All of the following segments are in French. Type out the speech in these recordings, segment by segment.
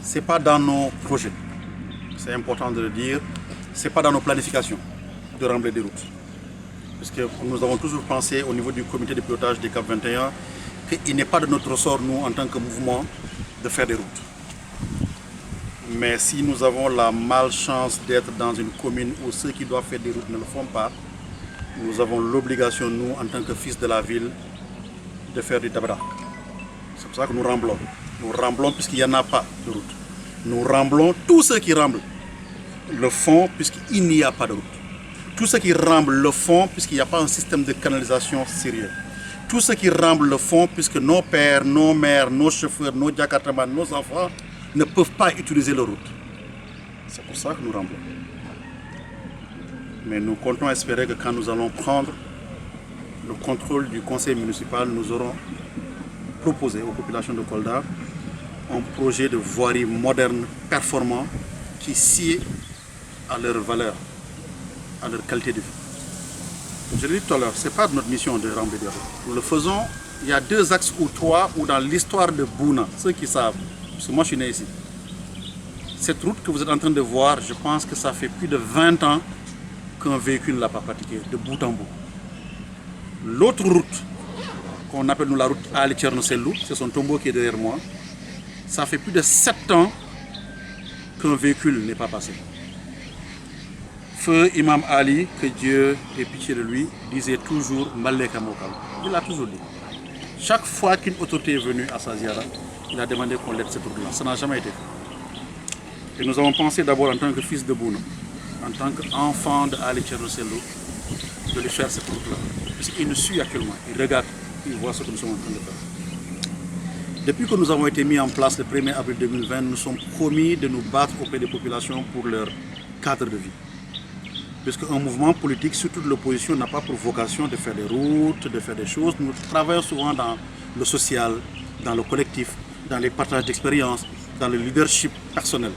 ce n'est pas dans nos projets. C'est important de le dire. Ce n'est pas dans nos planifications de remblayer des routes. Parce que nous avons toujours pensé au niveau du comité de pilotage des CAP 21 qu'il n'est pas de notre ressort, nous, en tant que mouvement, de faire des routes. Mais si nous avons la malchance d'être dans une commune où ceux qui doivent faire des routes ne le font pas, nous avons l'obligation, nous, en tant que fils de la ville, de faire du tabara. C'est pour ça que nous remblons. Nous remblons puisqu'il n'y en a pas de route. Nous remblons, tous ceux qui remblent le font puisqu'il n'y a pas de route. Tous ceux qui remblent le font puisqu'il n'y a pas un système de canalisation sérieux. Tous ceux qui remblent le font puisque nos pères, nos mères, nos chauffeurs, nos jakartamans, nos enfants ne peuvent pas utiliser la route. C'est pour ça que nous remblons. Mais nous comptons espérer que quand nous allons prendre le contrôle du conseil municipal, nous aurons proposé aux populations de Kolda un projet de voirie moderne, performant, qui sied à leur valeur, à leur qualité de vie. Je l'ai dit tout à l'heure, ce n'est pas notre mission de remblayer des routes. Nous le faisons, il y a 2 axes ou 3 où dans l'histoire de Bouna, ceux qui savent, parce que moi je suis né ici, cette route que vous êtes en train de voir, je pense que ça fait plus de 20 ans qu'un véhicule ne l'a pas pratiqué, de bout en bout. L'autre route, qu'on appelle nous la route Ali Tcherno-Sellou, c'est son tombeau qui est derrière moi, ça fait plus de 7 ans qu'un véhicule n'est pas passé. Feu Imam Ali, que Dieu ait pitié de lui, disait toujours Maleka Mokal. Il l'a toujours dit. Chaque fois qu'une autorité est venue à Saziara, il a demandé qu'on l'aide cette route-là. Ça n'a jamais été fait. Et nous avons pensé d'abord en tant que fils de Bouna, en tant qu'enfant de Ali Tcherno-Sellou, de lui faire cette route-là. Parce qu'il nous suit actuellement, il regarde, il voit ce que nous sommes en train de faire. Depuis que nous avons été mis en place le 1er avril 2020, nous sommes promis de nous battre auprès des populations pour leur cadre de vie. Parce qu'un mouvement politique, surtout de l'opposition, n'a pas pour vocation de faire des routes, de faire des choses. Nous travaillons souvent dans le social, dans le collectif, dans les partages d'expériences, dans le leadership personnel.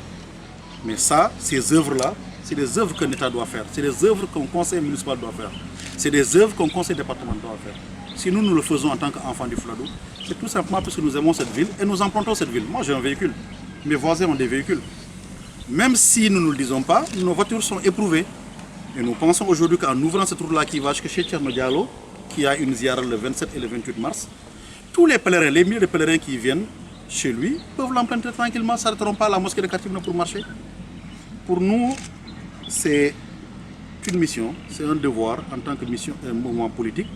Mais ça, ces œuvres-là, c'est des œuvres qu'un État doit faire. C'est des œuvres qu'un conseil municipal doit faire. C'est des œuvres qu'un conseil départemental doit faire. Si nous le faisons en tant qu'enfants du Fladou, c'est tout simplement parce que nous aimons cette ville et nous empruntons cette ville. Moi, j'ai un véhicule. Mes voisins ont des véhicules. Même si nous ne le disons pas, nos voitures sont éprouvées. Et nous pensons aujourd'hui qu'en ouvrant cette route-là qui va jusqu'à chez Tcherno Diallo, qui a une ziara le 27 et le 28 mars, tous les pèlerins, les milliers de pèlerins qui viennent chez lui, peuvent l'emprunter tranquillement, ne s'arrêteront pas à la mosquée de Katimna pour marcher. Pour nous, c'est une mission, c'est un devoir en tant que mission, un mouvement politique,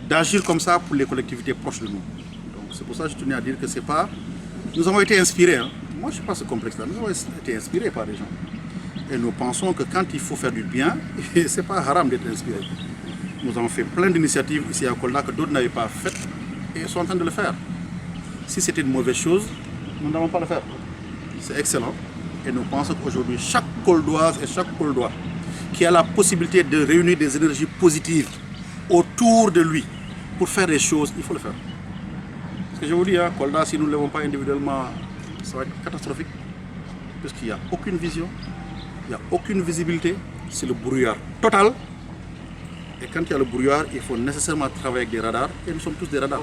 d'agir comme ça pour les collectivités proches de nous. Donc c'est pour ça que je tenais à dire que c'est pas... Nous avons été inspirés, hein. Moi je ne sais pas ce complexe-là, nous avons été inspirés par des gens. Et nous pensons que quand il faut faire du bien, ce n'est pas haram d'être inspiré. Nous avons fait plein d'initiatives ici à Kolda que d'autres n'avaient pas faites et sont en train de le faire. Si c'était une mauvaise chose, nous n'allons pas le faire. C'est excellent. Et nous pensons qu'aujourd'hui, chaque Koldoise et chaque Koldois qui a la possibilité de réunir des énergies positives autour de lui pour faire des choses, il faut le faire. Parce que je vous dis, hein, Kolda, si nous ne l'avons pas individuellement, ça va être catastrophique. Parce qu'il n'y a aucune vision. Il n'y a aucune visibilité, c'est le brouillard total. Et quand il y a le brouillard, il faut nécessairement travailler avec des radars. Et nous sommes tous des radars.